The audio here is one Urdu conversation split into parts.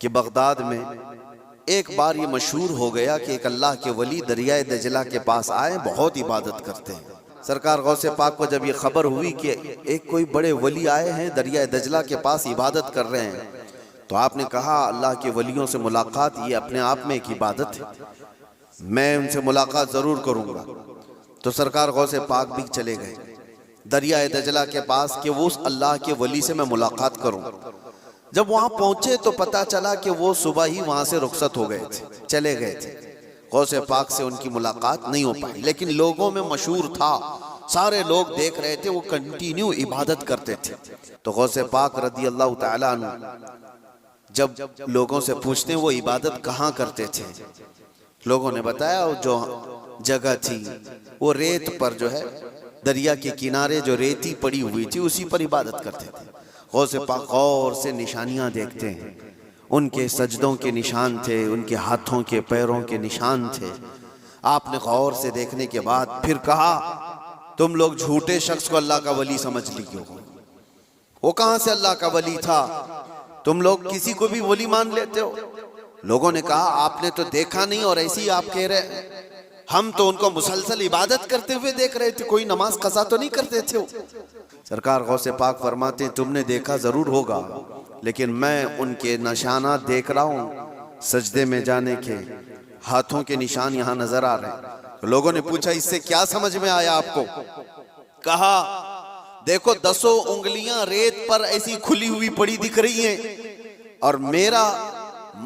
کہ بغداد میں ایک بار یہ مشہور ہو گیا کہ ایک اللہ کے ولی دریائے دجلہ کے پاس آئے، بہت عبادت کرتے ہیں۔ سرکار غوث پاک کو جب یہ خبر ہوئی کہ ایک کوئی بڑے ولی آئے ہیں دریائے دجلہ کے پاس عبادت کر رہے ہیں، تو آپ نے کہا اللہ کے ولیوں سے ملاقات یہ اپنے آپ میں ایک عبادت ہے، میں ان سے ملاقات ضرور کروں گا۔ تو سرکار غوث پاک بھی چلے گئے دریائے دجلہ کے پاس کہ وہ اس اللہ کے ولی سے میں ملاقات کروں۔ جب وہاں پہنچے تو پتا چلا کہ وہ صبح ہی وہاں سے رخصت ہو گئے تھے، چلے گئے تھے، غوث پاک سے ان کی ملاقات نہیں ہو پائی۔ لیکن لوگوں میں مشہور تھا، سارے لوگ دیکھ رہے تھے، وہ کنٹینیو عبادت کرتے تھے۔ تو غوث پاک رضی اللہ تعالیٰ عنہ جب لوگوں سے پوچھتے ہیں وہ عبادت کہاں کرتے تھے، لوگوں نے بتایا جو جگہ تھی وہ ریت پر جو ہے دریا کے کنارے جو ریتی پڑی ہوئی تھی اسی پر عبادت کرتے تھے۔ غوث پاک غور سے نشانیاں دیکھتے ہیں، ان کے سجدوں کے نشان تھے، ان کے ہاتھوں کے پیروں کے نشان تھے۔ آپ نے غور سے دیکھنے کے بعد پھر کہا تم لوگ جھوٹے شخص کو اللہ کا ولی سمجھ لیے ہو، وہ کہاں سے اللہ کا ولی تھا، تم لوگ کسی کو بھی ولی مان لیتے ہو۔ لوگوں نے کہا آپ نے تو دیکھا نہیں اور ایسی آپ کہہ رہے ہیں، ہم تو ان کو مسلسل عبادت کرتے ہوئے دیکھ رہے تھے، کوئی نماز قضا تو نہیں کرتے تھے۔ سرکار غوث پاک فرماتے ہیں تم نے دیکھا ضرور ہوگا، لیکن میں ان کے نشانات دیکھ رہا ہوں، سجدے میں جانے کے ہاتھوں کے نشان یہاں نظر آ رہے ہیں۔ لوگوں نے پوچھا اس سے کیا سمجھ میں آیا آپ کو؟ کہا دیکھو 10 انگلیاں ریت پر ایسی کھلی ہوئی پڑی دکھ رہی ہیں، اور میرا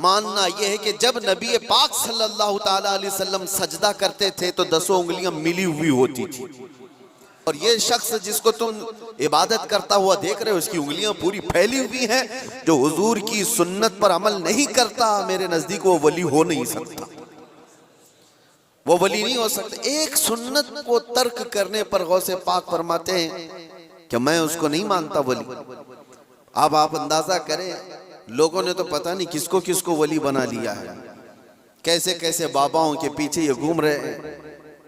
ماننا یہ ہے کہ جب نبی پاک صلی اللہ تعالیٰ علیہ وسلم سجدہ کرتے تھے تو 10 انگلیاں ملی ہوئی ہوتی تھی، اور یہ شخص جس کو تم عبادت کرتا ہوا دیکھ رہے ہو اس کی انگلیاں پوری پھیلی ہوئی ہیں، جو حضور کی سنت پر عمل نہیں کرتا میرے نزدیک وہ ولی ہو نہیں سکتا، وہ ولی نہیں ہو سکتا۔ ایک سنت کو ترک کرنے پر غوث پاک فرماتے ہیں کہ میں اس کو نہیں مانتا ولی۔ اب آپ اندازہ کریں لوگوں نے تو پتہ نہیں کس کو ولی بنا لیا ہے، کیسے کیسے باباؤں کے پیچھے یہ گھوم رہے ہیں،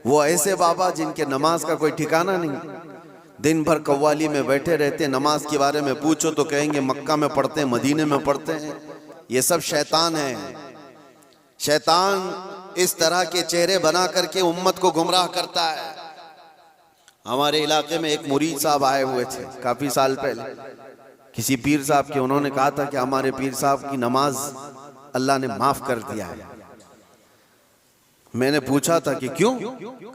وہ ایسے بابا جن کے نماز کا کوئی ٹھکانہ نہیں، دن بھر قوالی میں بیٹھے رہتے، نماز کے بارے میں پوچھو تو کہیں گے مکہ میں پڑھتے ہیں، مدینے میں پڑھتے ہیں۔ یہ سب شیطان ہے، شیطان اس طرح کے چہرے بنا کر کے امت کو گمراہ کرتا ہے۔ ہمارے علاقے میں ایک مرید صاحب آئے ہوئے تھے کافی سال پہلے، کسی پیر صاحب کے، انہوں نے کہا تھا کہ ہمارے پیر صاحب کی نماز اللہ نے معاف کر دیا ہے۔ میں نے پوچھا تھا کہ کیوں؟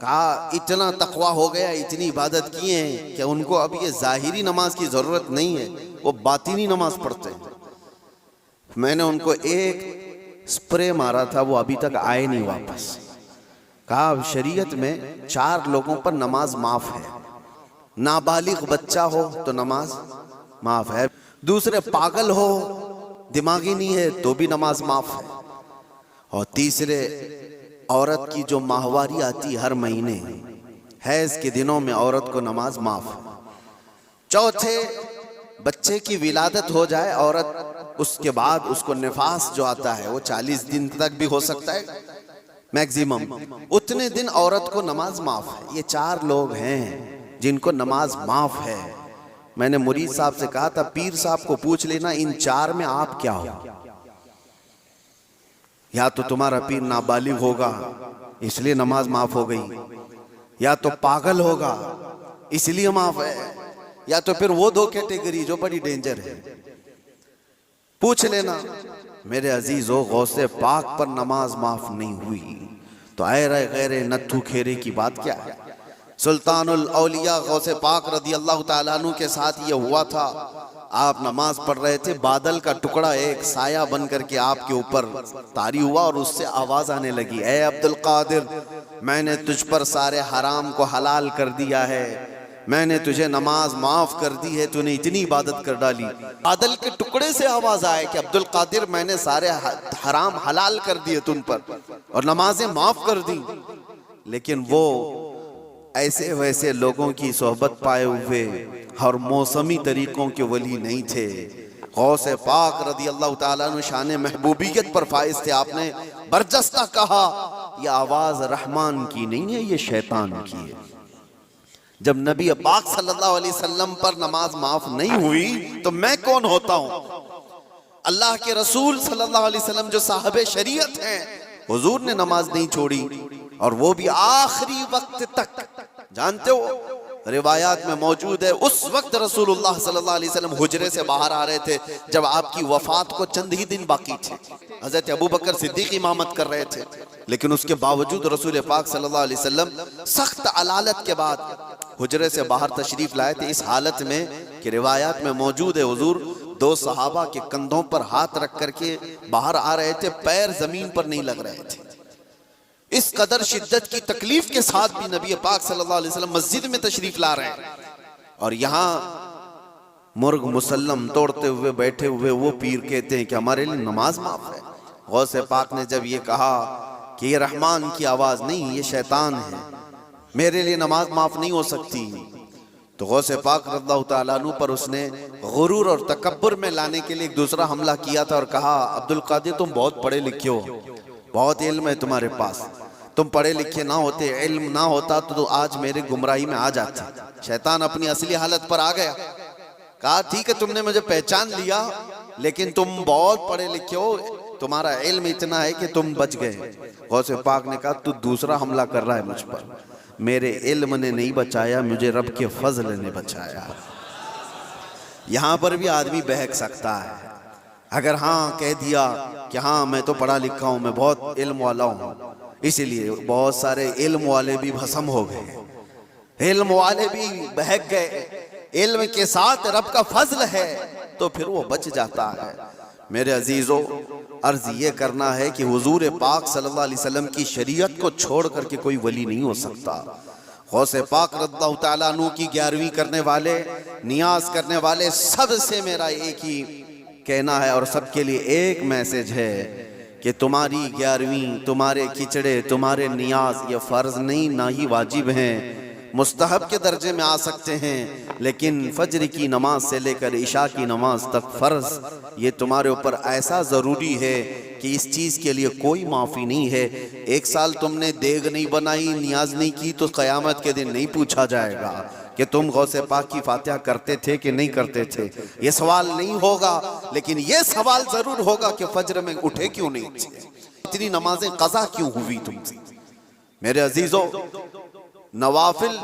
کہا اتنا تقویٰ ہو گیا، اتنی عبادت کیے ہیں کہ ان کو اب یہ ظاہری نماز کی ضرورت نہیں ہے، وہ باطنی نماز پڑھتے ہیں۔ میں نے ان کو ایک سپرے مارا تھا، وہ ابھی تک آئے نہیں واپس۔ کہا شریعت میں 4 لوگوں پر نماز معاف ہے، نابالغ بچہ ہو تو نماز معاف ہے، دوسرے پاگل ہو دماغی نہیں ہے تو بھی نماز معاف ہے، اور تیسرے عورت کی جو ماہواری آتی ہر مہینے حیض کے دنوں میں عورت کو نماز معاف ہے، چوتھے بچے کی ولادت ہو جائے عورت اس کے بعد اس کو نفاس جو آتا ہے وہ 40 دن تک بھی ہو سکتا ہے میکزیمم، اتنے دن عورت کو نماز معاف ہے۔ یہ 4 لوگ ہیں جن کو نماز معاف ہے۔ میں نے مرید صاحب سے کہا تھا پیر صاحب کو پوچھ لینا ان 4 میں آپ کیا ہو، یا تو تمہارا پیر نابالغ ہوگا اس لیے نماز معاف ہو گئی، یا تو پاگل ہوگا اس لیے معاف ہے، یا تو پھر وہ 2 کیٹیگری جو بڑی ڈینجر ہے، پوچھ لینا۔ میرے عزیزو غوث پاک پر نماز معاف نہیں ہوئی تو ایرے غیر نتھو کھیرے کی بات کیا ہے؟ سلطان الاولیاء غوث پاک رضی اللہ تعالیٰ عنہ کے ساتھ یہ ہوا تھا، آپ نماز پڑھ رہے تھے، بادل کا ٹکڑا ایک سایہ بن کر کے آپ کے اوپر طاری ہوا اور اس سے آواز آنے لگی، اے عبدالقادر میں نے تجھ پر سارے حرام کو حلال کر دیا ہے، میں نے تجھے نماز معاف کر دی ہے، تو نے اتنی عبادت کر ڈالی۔ بادل کے ٹکڑے سے آواز آئے کہ عبدالقادر میں نے سارے حرام حلال کر دیے تم پر اور نمازیں معاف کر دی۔ لیکن وہ ایسے ویسے لوگوں کی صحبت پائے ہوئے اور موسمی طریقوں کے ولی نہیں تھے، غوث پاک رضی اللہ تعالیٰ عنہ شان محبوبیت پر فائز تھے۔ آپ نے برجستہ کہا یہ آواز رحمان کی نہیں ہے، یہ شیطان کی ہے۔ جب نبی پاک صلی اللہ علیہ وسلم پر نماز معاف نہیں ہوئی تو میں کون ہوتا ہوں؟ اللہ کے رسول صلی اللہ علیہ وسلم جو صاحب شریعت ہیں، حضور نے نماز نہیں چھوڑی، اور وہ بھی آخری وقت تک۔ جانتے ہو روایات میں موجود ہے اس وقت رسول اللہ صلی اللہ علیہ وسلم حجرے سے باہر آ رہے تھے جب آپ کی وفات کو چند ہی دن باقی تھے، حضرت ابو بکر صدیق امامت کر رہے تھے، لیکن اس کے باوجود رسول پاک صلی اللہ علیہ وسلم سخت علالت کے بعد حجرے سے باہر تشریف لائے تھے، اس حالت میں کہ روایات میں موجود ہے حضور دو صحابہ کے کندھوں پر ہاتھ رکھ کر کے باہر آ رہے تھے، پیر زمین پر نہیں لگ رہے تھے۔ اس قدر شدت کی تکلیف کے ساتھ بھی نبی پاک صلی اللہ علیہ وسلم مسجد میں تشریف لا رہے ہیں، اور یہاں مرغ مسلم توڑتے ہوئے بیٹھے ہوئے وہ پیر کہتے ہیں کہ ہمارے لیے نماز معاف ہے۔ غوث پاک نے جب یہ کہا کہ یہ رحمان کی آواز نہیں، یہ شیطان ہے، میرے لیے نماز معاف نہیں ہو سکتی، تو غوث پاک رضی اللہ تعالیٰ عنہ پر اس نے غرور اور تکبر میں لانے کے لیے ایک دوسرا حملہ کیا تھا اور کہا عبد القادر تم بہت پڑھے لکھے ہو، بہت علم ہے تمہارے پاس، تم پڑھے لکھے نہ ہوتے، علم نہ ہوتا تو آج میرے گمراہی میں آ جاتے۔ شیطان اپنی اصلی حالت پر آ گیا، کہا ٹھیک ہے تم نے مجھے پہچان لیا لیکن تم بہت پڑھے لکھے ہو، تمہارا علم اتنا ہے کہ تم بچ گئے۔ غوث پاک نے کہا تو دوسرا حملہ کر رہا ہے مجھ پر، میرے علم نے نہیں بچایا، مجھے رب کے فضل نے بچایا۔ یہاں پر بھی آدمی بہک سکتا ہے، اگر ہاں کہہ دیا کہ ہاں میں تو پڑھا لکھا ہوں، میں بہت علم والا ہوں، اسی لیے بہت سارے علم والے بھی بھسم ہو گئے، علم والے بھی بہک گئے۔ علم کے ساتھ رب کا فضل ہے تو پھر وہ بچ جاتا ہے۔ میرے عزیزو، عرض یہ کرنا ہے کہ حضور پاک صلی اللہ علیہ وسلم کی شریعت کو چھوڑ کر کے کوئی ولی نہیں ہو سکتا۔ غوث پاک رضی اللہ تعالیٰ عنہ کی 11ویں کرنے والے، نیاز کرنے والے، سب سے میرا ایک ہی کہنا ہے اور سب کے لیے ایک میسج ہے کہ تمہاری 11ویں، تمہارے کچڑے، تمہارے نیاز یہ فرض نہیں، نہ ہی واجب ہیں، مستحب کے درجے میں آ سکتے ہیں، لیکن فجر کی نماز سے لے کر عشاء کی نماز تک فرض یہ تمہارے اوپر ایسا ضروری ہے کہ اس چیز کے لیے کوئی معافی نہیں ہے۔ 1 سال تم نے دیگ نہیں بنائی، نیاز نہیں کی تو قیامت کے دن نہیں پوچھا جائے گا کہ تم غوث پاک کی فاتحہ کرتے تھے کہ نہیں کرتے تھے، یہ سوال نہیں ہوگا، لیکن یہ سوال ضرور ہوگا کہ فجر میں اٹھے کیوں نہیں تھے، اتنی نمازیں قضا کیوں ہوئی تم سے۔ میرے عزیزو، نوافل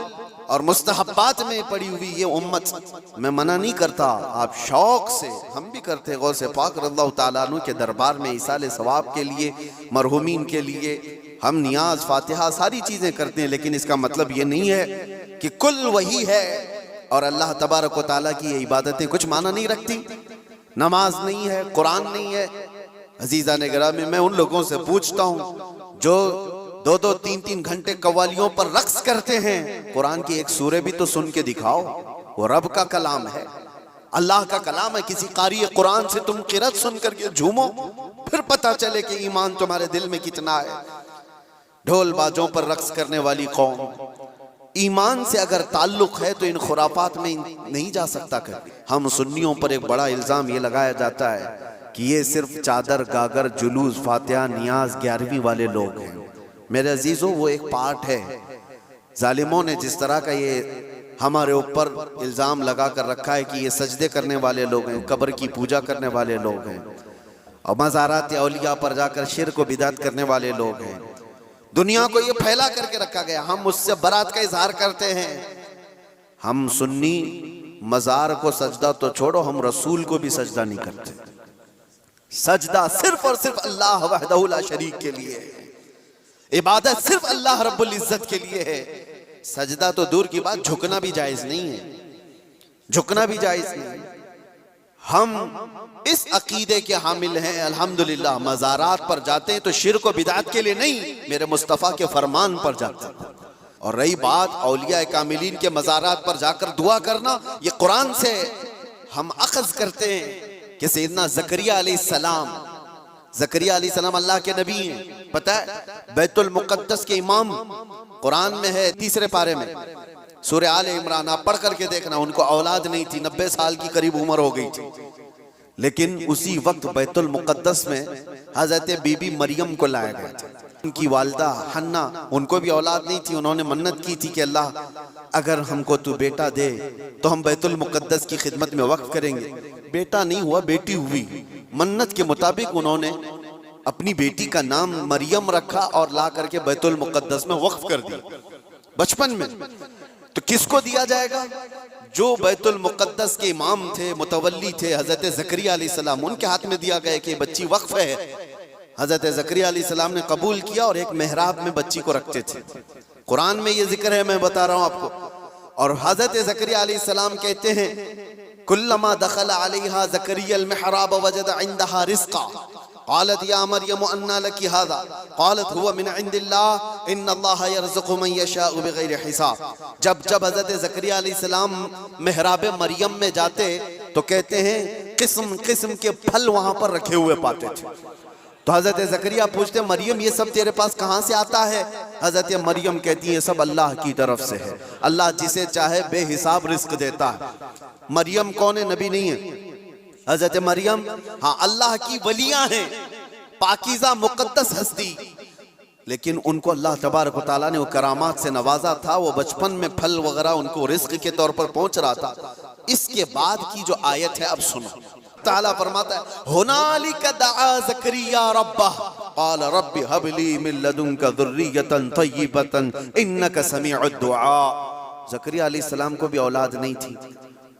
اور مستحبات میں پڑی ہوئی یہ امت، میں منع نہیں کرتا، آپ شوق سے، ہم بھی کرتے، غوث پاک رضی اللہ تعالیٰ عنہ کے دربار میں ایصال ثواب کے لیے، مرحومین کے لیے ہم نیاز، فاتحہ، ساری چیزیں کرتے ہیں، لیکن اس کا مطلب یہ نہیں ہے کہ کل وہی ہے اور اللہ تبارک و تعالیٰ کی یہ عبادتیں کچھ معنی نہیں رکھتی، نماز نہیں ہے، قرآن نہیں ہے۔ عزیزان گرامی، میں ان لوگوں سے پوچھتا ہوں جو 2-2 3-3 گھنٹے قوالیوں پر رقص کرتے ہیں، قرآن کی ایک سورہ بھی تو سن کے دکھاؤ، وہ رب کا کلام ہے، اللہ کا کلام ہے، کسی قاری قرآن سے تم قرأت سن کر کے جھومو، پھر پتہ چلے کہ ایمان تمہارے دل میں کتنا ہے۔ ڈھول باجوں پر رقص کرنے والی قوم، ایمان سے اگر تعلق ہے تو ان خرافات میں نہیں جا سکتا۔ ہم سنیوں پر ایک بڑا الزام یہ لگایا جاتا ہے کہ یہ صرف چادر، گاگر، جلوس، فاتحہ، نیاز، 11ویں والے لوگ ہیں۔ میرے عزیزوں، وہ ایک پارٹ ہے۔ ظالموں نے جس طرح کا یہ ہمارے اوپر الزام لگا کر رکھا ہے کہ یہ سجدے کرنے والے لوگ ہیں، قبر کی پوجا کرنے والے لوگ ہیں، اور مزارات اولیاء پر جا کر شرک و بدعت کرنے والے لوگ ہیں، دنیا کو یہ پھیلا کر کے رکھا گیا۔ ہم اس سے برات کا اظہار کرتے ہیں۔ ہم سنی مزار کو سجدہ تو چھوڑو، ہم رسول کو بھی سجدہ نہیں کرتے۔ سجدہ صرف اور صرف اللہ وحدہ لا شریک کے لیے ہے، عبادت صرف اللہ رب العزت کے لیے ہے۔ سجدہ تو دور کی بات، جھکنا بھی جائز نہیں ہے، جھکنا بھی جائز نہیں ہے۔ ہم اس عقیدے کے حامل ہیں، الحمدللہ مزارات پر جاتے ہیں تو شرک و بدعت کے لیے نہیں، میرے مصطفیٰ کے فرمان پر جاتے ہیں۔ اور رہی بات اولیاء کاملین کے مزارات پر جا کر دعا کرنا، یہ قرآن سے ہم اخذ کرتے ہیں کہ سیدنا زکریا علیہ السلام، زکریا علیہ السلام اللہ کے نبی ہیں، پتہ ہے بیت المقدس کے امام، قرآن میں ہے 3 پارے میں، سورہ آل عمران، آپ پڑھ کر کے دیکھنا، ان کو اولاد نہیں تھی، 90 سال کی قریب عمر ہو گئی تھی، لیکن اسی وقت بیت المقدس میں حضرت بی بی مریم کو لایا گیا تھا۔ ان کی والدہ حنا، ان کو بھی اولاد نہیں تھی، انہوں نے منت کی تھی کہ اللہ اگر ہم کو تو بیٹا دے تو ہم بیت المقدس کی خدمت میں وقف کریں گے۔ بیٹا نہیں ہوا، بیٹی ہوئی، منت کے مطابق انہوں نے اپنی بیٹی کا نام مریم رکھا اور لا کر کے بیت المقدس میں وقف کر دیا بچپن میں. تو کس کو دیا جائے گا؟ جو بیت المقدس کے امام تھے، متولی تھے، حضرت زکریا علیہ السلام، ان کے ہاتھ میں دیا گیا کہ بچی وقف ہے. حضرت زکریا علیہ السلام نے قبول کیا اور ایک محراب میں بچی کو رکھتے تھے. قرآن میں یہ ذکر ہے، میں بتا رہا ہوں آپ کو. اور حضرت زکریا علیہ السلام کہتے ہیں کلما دخل علیہا زکریا المحراب وجد عندها رزقا قالت یا مریم انا لکی هذا قالت هو من عند اللہ ان اللہ یرزق من یشاء بغیر حساب. جب حضرت زکریا علیہ السلام محراب مریم میں جاتے تو کہتے ہیں قسم قسم کے پھل وہاں پر رکھے ہوئے پاتے تھے. تو حضرت زکریا پوچھتے ہیں مریم یہ سب تیرے پاس کہاں سے آتا ہے؟ حضرت مریم کہتی ہے سب اللہ کی طرف سے ہے، اللہ جسے چاہے بے حساب رزق دیتا ہے. مریم کون ہے؟ نبی نہیں ہے. حضرت مریم ہاں اللہ کی ولیاں ہیں، پاکیزہ مقدس ہستی، لیکن ان کو اللہ تبارک و تعالیٰ نے وہ کرامات سے نوازا تھا. وہ بچپن میں پھل وغیرہ ان کو رزق کے طور پر پہنچ رہا تھا. اس کے بعد کی جو آیت ہے اب سنو. تعالیٰ فرماتا ہے ہنالک دعا زکریا ربہ قال رب ہب لی من لدنک ذریۃ طیبۃ انک سمیع الدعاء. زکریا علیہ السلام کو بھی اولاد نہیں تھی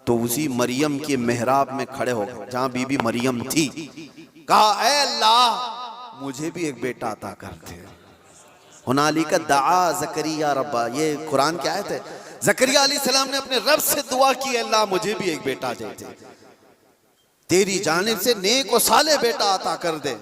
تو اسی مریم کے محراب میں کھڑے ہو گئے جہاں بی بی مریم تھی، کہا اے اللہ مجھے بھی ایک بیٹا عطا کر دے. ہنالک دعا زکریا ربہ، یہ قرآن کی آیت ہے. زکریا علیہ السلام نے اپنے رب سے دعا کی اللہ مجھے بھی ایک بیٹا دے دے، تیری جانب سے نیک و صالح بیٹا عطا کر دے.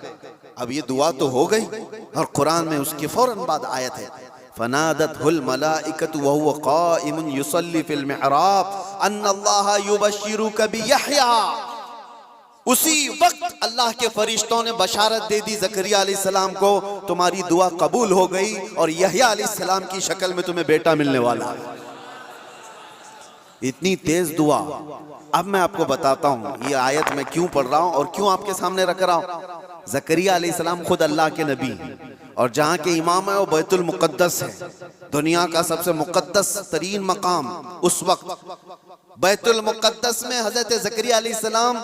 اب یہ دعا تو ہو گئی اور قرآن میں اس کے فوراً بعد آیت ہے فنادته الملائکة وهو قائم يصلي في المحراب ان اللہ یبشرک بیحییٰ. اسی وقت اللہ کے فرشتوں نے بشارت دے دی زکریا علیہ السلام کو تمہاری دعا قبول ہو گئی اور یحییٰ علیہ السلام کی شکل میں تمہیں بیٹا ملنے والا ہے. اتنی تیز دعا. اب میں آپ کو بتاتا ہوں یہ آیت میں کیوں پڑھ رہا ہوں اور کیوں آپ کے سامنے رکھ رہا ہوں. زکریا علیہ السلام خود اللہ کے نبی ہیں اور جہاں کے امام ہے وہ بیت المقدس ہے، دنیا کا سب سے مقدس ترین مقام. اس وقت بیت المقدس میں حضرت زکریا علیہ السلام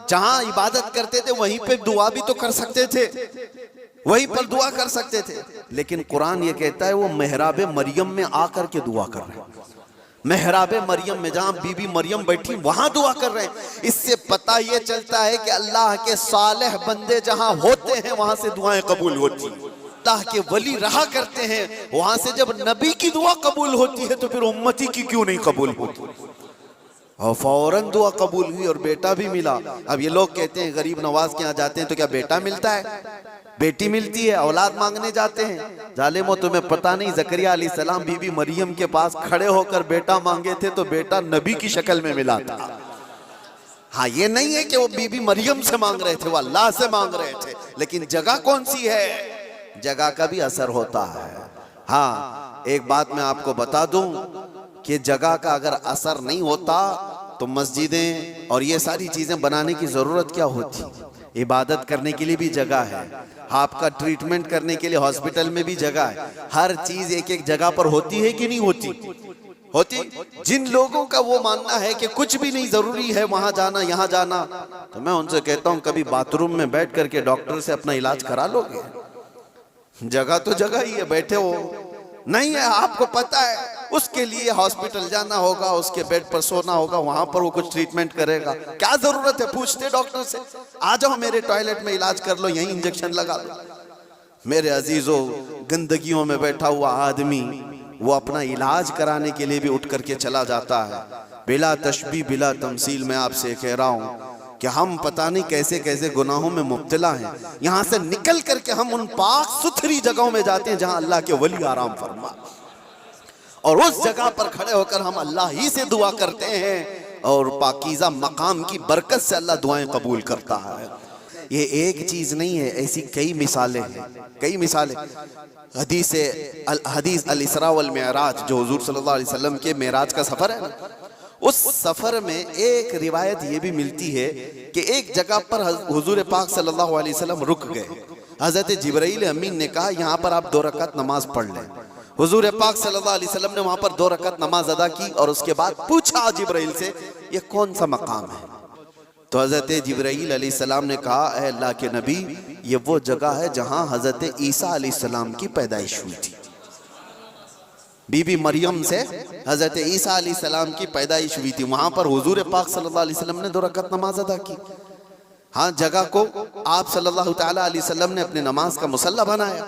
جہاں عبادت کرتے تھے وہیں پہ دعا بھی تو کر سکتے تھے، وہیں پر دعا کر سکتے تھے، لیکن قرآن یہ کہتا ہے وہ محراب مریم میں آ کر کے دعا کر رہے ہیں. محراب مریم میں جہاں بی بی مریم بیٹھی وہاں دعا کر رہے ہیں. اس سے پتہ یہ چلتا ہے کہ اللہ کے صالح بندے جہاں ہوتے ہیں وہاں سے دعائیں قبول ہوتی ہیں. اللہ کے ولی رہا کرتے ہیں وہاں سے جب نبی کی دعا قبول ہوتی ہے تو پھر امتی کی کیوں نہیں قبول ہوتی؟ اور فوراً دعا قبول ہوئی اور بیٹا بھی ملا. اب یہ لوگ کہتے ہیں غریب نواز کے یہاں جاتے ہیں تو کیا بیٹا ملتا ہے؟ بیٹی ملتی ہے، اولاد مانگنے جاتے ہیں. ظالموں تمہیں پتہ نہیں زکریا علیہ السلام بی بی مریم کے پاس کھڑے ہو کر بیٹا مانگے تھے تو بیٹا نبی کی شکل میں ملا تھا. ہاں یہ نہیں ہے کہ وہ بی بی مریم سے مانگ رہے تھے، وہ اللہ سے مانگ رہے تھے، لیکن جگہ کون سی ہے؟ جگہ کا بھی اثر ہوتا ہے. ہاں ایک بات میں آپ کو بتا دوں کہ جگہ کا اگر اثر نہیں ہوتا تو مسجدیں اور یہ ساری چیزیں بنانے کی ضرورت کیا ہوتی؟ عبادت کرنے کے لیے بھی جگہ ہے، آپ کا ٹریٹمنٹ کرنے کے لیے ہاسپٹل میں بھی جگہ ہے. ہر چیز ایک ایک جگہ پر ہوتی ہے کہ نہیں ہوتی؟ ہوتی. جن لوگوں کا وہ ماننا ہے کہ کچھ بھی نہیں ضروری ہے وہاں جانا یہاں جانا، تو میں ان سے کہتا ہوں کبھی باتھ روم میں بیٹھ کر کے ڈاکٹر سے اپنا علاج کرا لو گے. جگہ تو جگہ ہی ہے، بیٹھے ہو نہیں ہے، آپ کو پتہ ہے اس کے لیے ہاسپٹل جانا ہوگا، اس کے بیڈ پر سونا ہوگا، وہاں پر وہ کچھ ٹریٹمنٹ کرے گا. کیا ضرورت ہے؟ پوچھتے ڈاکٹر سے آ جاؤ میرے ٹوائلٹ میں علاج کر لو، یہیں انجیکشن لگا لو. میرے عزیزو گندگیوں میں بیٹھا ہوا آدمی وہ اپنا علاج کرانے کے لیے بھی اٹھ کر کے چلا جاتا ہے. بلا تشبیہ بلا تمثیل میں آپ سے کہہ رہا ہوں کہ ہم پتہ نہیں کیسے کیسے گناہوں میں مبتلا ہیں. یہاں سے نکل کر کے ہم ان پاک ستھری جگہوں میں جاتے ہیں جہاں اللہ کے ولی آرام فرما، اور اس جگہ پر کھڑے ہو کر ہم اللہ ہی سے دعا کرتے ہیں اور پاکیزہ مقام کی برکت سے اللہ دعائیں قبول کرتا ہے. یہ ایک چیز نہیں ہے، ایسی کئی مثالیں ہیں، کئی مثالیں. حدیث الاسراء والمعراج جو حضور صلی اللہ علیہ وسلم کے معراج کا سفر ہے نا، اس سفر میں ایک روایت یہ بھی ملتی ہے کہ ایک جگہ پر حضور پاک صلی اللہ علیہ وسلم رک گئے. حضرت جبرائیل امین نے کہا یہاں پر آپ 2 رکعت نماز پڑھ لیں. حضور پاک صلی اللہ علیہ وسلم نے وہاں پر 2 رکعت نماز ادا کی اور اس کے بعد پوچھا جبرائیل سے یہ کون سا مقام ہے؟ تو حضرت جبرائیل علیہ السلام نے کہا اے اللہ کے نبی یہ وہ جگہ ہے جہاں حضرت عیسیٰ علیہ السلام کی پیدائش ہوئی تھی، بی بی مریم سے حضرت عیسیٰ علیہ السلام کی پیدائش ہوئی تھی، وہاں پر حضور پاک صلی اللہ علیہ وسلم نے 2 رکعت نماز ادا کی۔ ہاں جگہ کو آپ صلی اللہ تعالیٰ علیہ وسلم نے اپنے نماز کا مصلی بنایا۔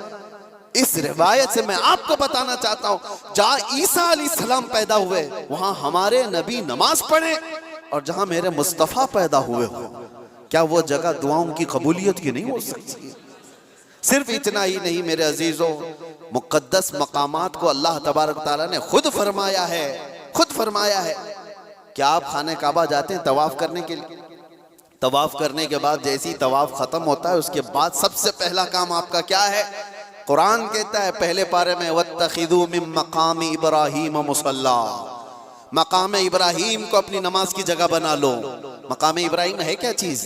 اس روایت سے میں آپ کو بتانا چاہتا ہوں جہاں عیسیٰ علیہ السلام پیدا ہوئے وہاں ہمارے نبی نماز پڑھیں، اور جہاں میرے مصطفیٰ پیدا ہوئے ہو، کیا وہ جگہ دعاؤں کی قبولیت کی نہیں ہو سکتی؟ صرف اتنا ہی نہیں میرے عزیزوں، مقدس مقامات کو اللہ تبارک تعالیٰ نے خود فرمایا ہے کہ آپ خانہ کعبہ جاتے ہیں طواف کرنے کے لیے، طواف کرنے کے بعد جیسی طواف ختم ہوتا ہے اس کے بعد سب سے پہلا کام آپ کا کیا ہے؟ قرآن کہتا ہے پہلے پارے میں وَاتَّخِذُوا مِن مَقَامِ إِبْرَاهِيمَ مُصَلَّى، مقام ابراہیم کو اپنی نماز کی جگہ بنا لو۔ مقام ابراہیم ہے کیا چیز؟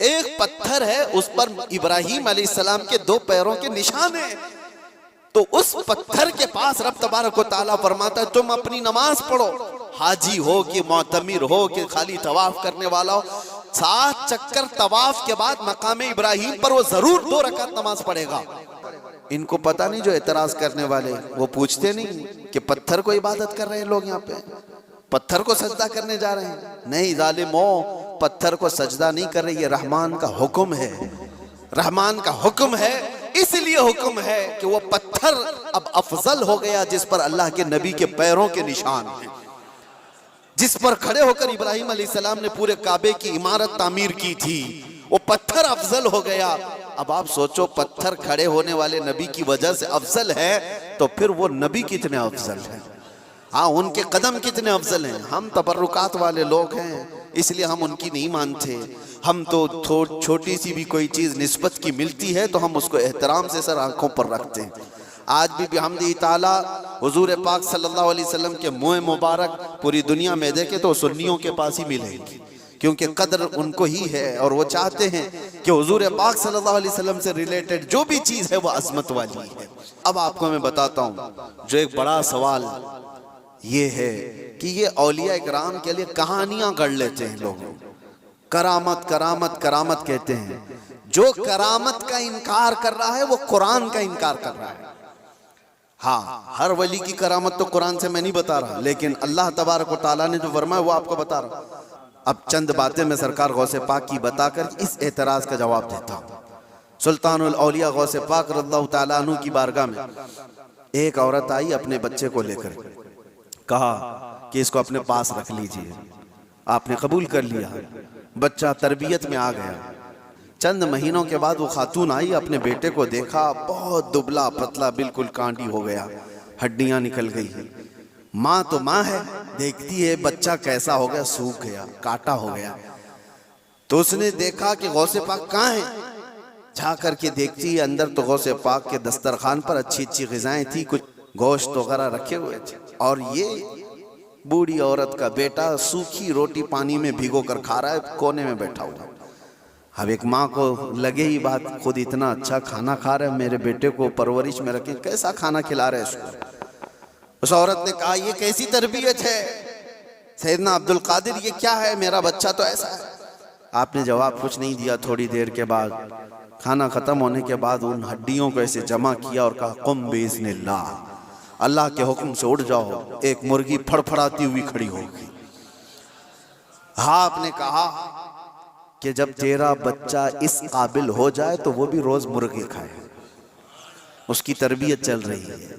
ایک پتھر ہے، اس پر ابراہیم علیہ السلام کے 2 پیروں کے نشان ہیں، تو اس پتھر کے پاس رب تبارک و تعالیٰ فرماتا ہے تم اپنی نماز پڑھو، حاجی ہو کہ معتمر ہو کہ خالی طواف کرنے والا ہو، 7 چکر طواف کے بعد مقام ابراہیم پر وہ ضرور 2 رکعت نماز پڑھے گا۔ ان کو پتہ نہیں جو اعتراض کرنے والے وہ پوچھتے نہیں کہ پتھر کو عبادت کر رہے ہیں لوگ، یہاں پہ پتھر کو سجدہ کرنے جا رہے ہیں؟ نہیں ظالموں، پتھر کو سجدہ نہیں کر رہے، یہ رحمان کا حکم ہے، رحمان کا حکم ہے، اس لیے حکم ہے کہ وہ پتھر اب افضل ہو گیا جس پر اللہ کے نبی کے پیروں کے نشان ہیں، جس پر کھڑے ہو کر ابراہیم علیہ السلام نے پورے کعبے کی عمارت تعمیر کی تھی، وہ پتھر افضل ہو گیا۔ اب آپ سوچو پتھر کھڑے ہونے والے نبی کی وجہ سے افضل ہے تو پھر وہ نبی کتنے افضل ہیں، ہاں ان کے قدم کتنے افضل ہیں۔ ہم تبرکات والے لوگ ہیں اس لیے ہم ان کی نہیں مانتے، ہم تو چھوٹی سی بھی کوئی چیز نسبت کی ملتی ہے تو ہم اس کو احترام سے سر آنکھوں پر رکھتے ہیں۔ آج بھی بحمدہ تعالیٰ حضور پاک صلی اللہ علیہ وسلم کے منہ مبارک پوری دنیا میں دیکھے تو سنیوں کے پاس ہی ملے گی، کیونکہ قدر ان کو ہی ہے اور وہ چاہتے ہیں کہ حضور پاک صلی اللہ علیہ وسلم سے ریلیٹڈ جو بھی چیز ہے وہ عظمت والی ہے۔ اب آپ کو میں بتاتا ہوں جو ایک بڑا سوال یہ ہے کہ یہ اولیاء کرام کے لیے کہانیاں گڑھ لیتے ہیں لوگ، کرامت کرامت کرامت کہتے ہیں، جو کرامت کا انکار کر رہا ہے وہ قرآن کا انکار کر رہا ہے۔ ہاں ہر ولی کی کرامت تو قرآن سے میں نہیں بتا رہا، لیکن اللہ تبارک و تعالیٰ نے جو فرمایا وہ آپ کو بتا رہا ہوں۔ اب چند باتیں میں سرکار غوث پاک کی بتا کر اس اعتراض کا جواب دیتا ہوں۔ سلطان الاولیاء غوث پاک رضی اللہ تعالیٰ عنہ کی بارگاہ میں ایک عورت آئی اپنے بچے کو لے کر، کہا کہ اس کو اپنے پاس رکھ لیجئے، آپ نے قبول کر لیا، بچہ تربیت میں آ گیا۔ چند مہینوں کے بعد وہ خاتون آئی، اپنے بیٹے کو دیکھا، بہت دبلا پتلا، بالکل کانٹی ہو گیا، ہڈیاں نکل گئی۔ ماں تو ماں ہے، دیکھتی ہے بچہ کیسا ہو گیا، سوکھ گیا، کاٹا ہو گیا۔ تو اس نے دیکھا کہ غوث پاک کہاں ہیں، جا کر کے دیکھتی ہے اندر تو غوث پاک کے دسترخوان پر اچھی اچھی غذائیں تھی، کچھ گوشت وغیرہ رکھے ہوئے تھے، اور یہ بوڑھی عورت کا بیٹا سوکھی روٹی پانی میں بھگو کر کھا رہا ہے، کونے میں بیٹھا ہوا۔ اب ایک ماں کو لگے ہی بات، خود اتنا اچھا کھانا کھا رہا ہے، میرے بیٹے کو پرورش میں رکھیں، کیسا کھانا کھلا رہے اس کو۔ اس عورت نے کہا یہ کیسی تربیت ہے سیدنا عبد القادر، یہ کیا ہے، میرا بچہ تو ایسا ہے۔ آپ نے جواب کچھ نہیں دیا۔ تھوڑی دیر کے بعد کھانا ختم ہونے کے بعد ان ہڈیوں کو ایسے جمع کیا اور کہا قم باذن اللہ، اللہ کے حکم سے اٹھ جاؤ۔ ایک مرغی پھڑ پھڑاتی ہوئی کھڑی ہوگی۔ ہاں آپ نے کہا کہ جب تیرا بچہ اس قابل ہو جائے تو وہ بھی روز مرغی کھائے۔ اس کی تربیت چل رہی ہے،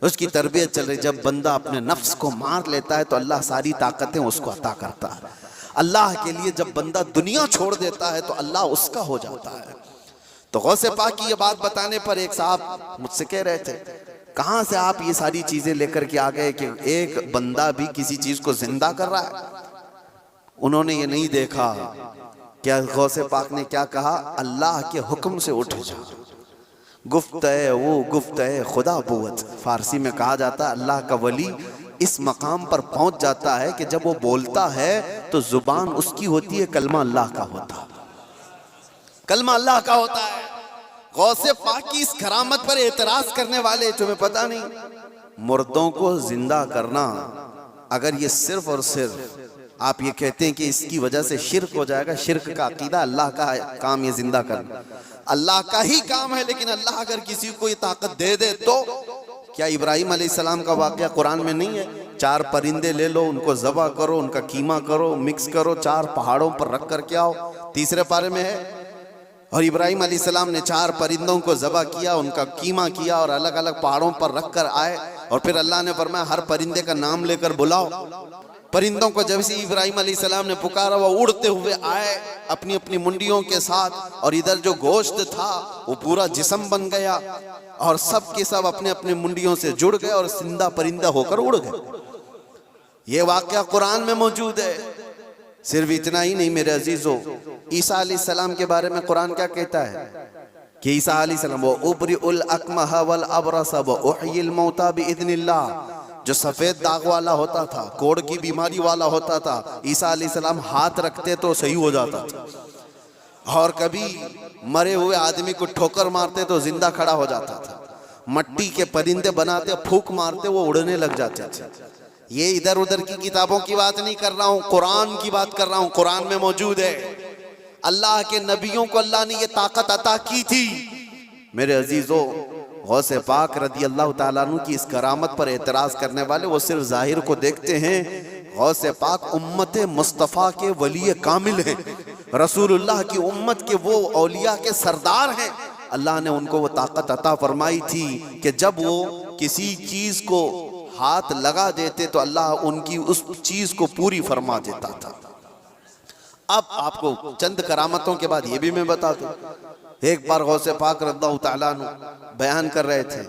اس کی تربیت چل رہی ہے۔ جب بندہ اپنے نفس کو مار لیتا ہے تو اللہ ساری طاقتیں اس کو عطا کرتا ہے۔ اللہ کے لیے جب بندہ دنیا چھوڑ دیتا ہے تو اللہ اس کا ہو جاتا ہے۔ تو غوث پاک کی یہ بات بتانے پر ایک صاحب مجھ سے کہہ رہے تھے کہاں سے آپ یہ ساری چیزیں لے کر کے آ گئے کہ ایک بندہ بھی کسی چیز کو زندہ کر رہا ہے۔ انہوں نے یہ نہیں دیکھا کیا غوث پاک نے کیا کہا، اللہ کے حکم سے اٹھ جا۔ گفت ہے وہ گفت ہے خدا بوت، فارسی میں کہا جاتا ہے اللہ کا ولی اس مقام پر پہنچ جاتا ہے کہ جب وہ بولتا ہے تو زبان اس کی ہوتی ہے، کلمہ اللہ کا ہوتا ہے، کلمہ اللہ کا ہوتا ہے۔ غوث پاک کی اس کرامت پر اعتراض کرنے والے، تمہیں پتہ نہیں، مردوں کو زندہ کرنا اگر یہ صرف اور صرف آپ یہ کہتے ہیں کہ اس کی وجہ سے شرک ہو جائے گا. شرک کا عقیدہ اللہ کا کام یہ زندہ کرنا اللہ کا ہی کام ہے, لیکن اللہ اگر کسی کو یہ طاقت دے دے تو کیا ابراہیم علیہ السلام کا واقعہ قرآن میں نہیں ہے؟ 4 پرندے لے لو, ان کو ذبح کرو, ان کا قیمہ کرو, مکس کرو, 4 پہاڑوں پر رکھ کر کے آؤ. 3 پارے میں ہے. اور ابراہیم علیہ السلام نے 4 پرندوں کو ذبح کیا, ان کا قیمہ کیا اور الگ الگ پہاڑوں پر رکھ کر آئے. اور پھر اللہ نے فرمایا ہر پرندے کا نام لے کر بلاؤ. پرندوں کو جب سے ابراہیم علیہ السلام نے پکارا وہ اڑتے ہوئے آئے اپنی اپنی منڈیوں کے ساتھ, اور ادھر جو گوشت تھا وہ پورا جسم بن گیا اور سب کے سب اپنے اپنے منڈیوں سے جڑ گئے اور زندہ پرندہ ہو کر اڑ گئے. یہ واقعہ قرآن میں موجود ہے. صرف اتنا ہی نہیں میرے عزیزو, عیسیٰ علیہ السلام کے بارے میں قرآن کیا کہتا ہے کہ عیسیٰ علیہ السلام وَأُبْرِئُ الْأَكْمَحَ وَالْأَبْرَصَ وَأُحْيِي الْمَوْتَى بِإِذْنِ اللَّهِ, جو سفید داغ والا ہوتا تھا, کوڑ کی بیماری والا ہوتا تھا, عیسیٰ علیہ السلام ہاتھ رکھتے تو صحیح ہو جاتا تھا. اور کبھی مرے ہوئے آدمی کو ٹھوکر مارتے تو زندہ کھڑا ہو جاتا تھا. مٹی کے پرندے بناتے, پھونک مارتے, وہ اڑنے لگ جاتے تھے. یہ ادھر ادھر کی کتابوں کی بات نہیں کر رہا ہوں, قرآن کی بات کر رہا ہوں. قرآن میں موجود ہے. اللہ کے نبیوں کو اللہ نے یہ طاقت عطا کی تھی. میرے عزیزو, غوث پاک رضی اللہ تعالیٰ عنہ کی اس کرامت پر اعتراض کرنے والے وہ صرف ظاہر کو دیکھتے ہیں. غوث پاک امت مصطفیٰ کے ولی کامل ہیں, رسول اللہ کی امت کے وہ اولیاء کے سردار ہیں. اللہ نے ان کو وہ طاقت عطا فرمائی تھی کہ جب وہ کسی چیز کو ہاتھ لگا دیتے تو اللہ ان کی اس چیز کو پوری فرما دیتا تھا. اب آپ کو چند کرامتوں کے بعد یہ بھی میں بتا دوں. ایک بار غوث پاک رضی اللہ تعالیٰ عنہ بیان کر رہے تھے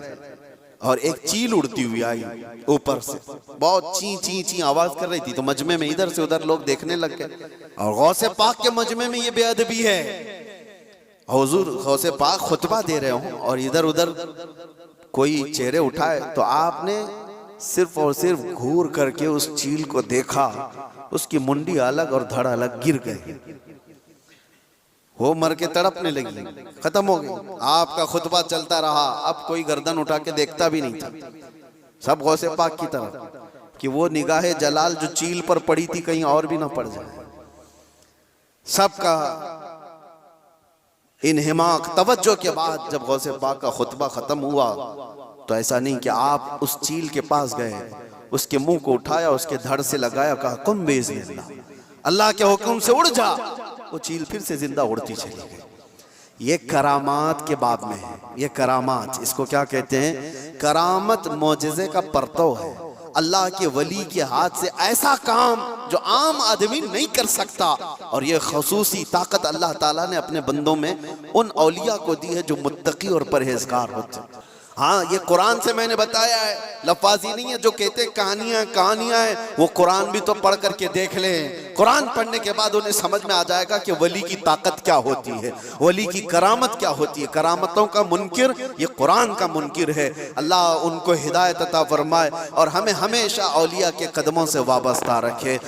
اور ایک چیل اڑتی ہوئی آئی اوپر سے, بہت چین چین چین آواز کر رہی تھی. تو مجمع میں ادھر سے ادھر لوگ دیکھنے لگ گئے, اور غوث پاک کے مجمع میں یہ بے ادبی ہے. حضور غوث پاک خطبہ دے رہے ہوں اور ادھر ادھر کوئی چہرے اٹھائے تو آپ نے صرف اور صرف گھور کر کے اس چیل کو دیکھا, اس کی منڈی الگ اور دھڑ الگ گر گئی, وہ مر کے تڑپنے لگی, ختم ہو گئی. آپ کا خطبہ چلتا رہا, اب کوئی گردن اٹھا کے دیکھتا بھی نہیں تھا. سب غوث پاک کی طرف کہ وہ نگاہ جلال جو چیل پر پڑی تھی کہیں اور بھی نہ پڑ جائے. سب کا انہماک توجہ کے بعد جب غوث پاک کا خطبہ ختم ہوا تو ایسا نہیں کہ آپ اس چیل کے پاس گئے, اس کے منہ کو اٹھایا, اس کے دھڑ سے لگایا, کہا قم بِإِذْنِ اللہ, اللہ کے حکم سے اڑ جا. وہ چیل پھر سے زندہ اڑتی چلی گئی. یہ کرامات کے باب میں ہے. یہ کرامات, اس کو کیا کہتے ہیں؟ کرامت معجزے کا پرتو ہے. اللہ کے ولی کے ہاتھ سے ایسا کام جو عام آدمی نہیں کر سکتا, اور یہ خصوصی طاقت اللہ تعالیٰ نے اپنے بندوں میں ان اولیاء کو دی ہے جو متقی اور پرہیزگار ہوتے ہیں. ہاں یہ قرآن سے میں نے بتایا ہے, لفاظی نہیں ہے. جو کہتے کہانیاں ہیں, وہ قرآن بھی تو پڑھ کر کے دیکھ لیں. قرآن پڑھنے کے بعد انہیں سمجھ میں آ جائے گا کہ ولی کی طاقت کیا ہوتی ہے, ولی کی کرامت کیا ہوتی ہے. کرامتوں کا منکر یہ قرآن کا منکر ہے. اللہ ان کو ہدایت عطا فرمائے اور ہمیں ہمیشہ اولیاء کے قدموں سے وابستہ رکھے.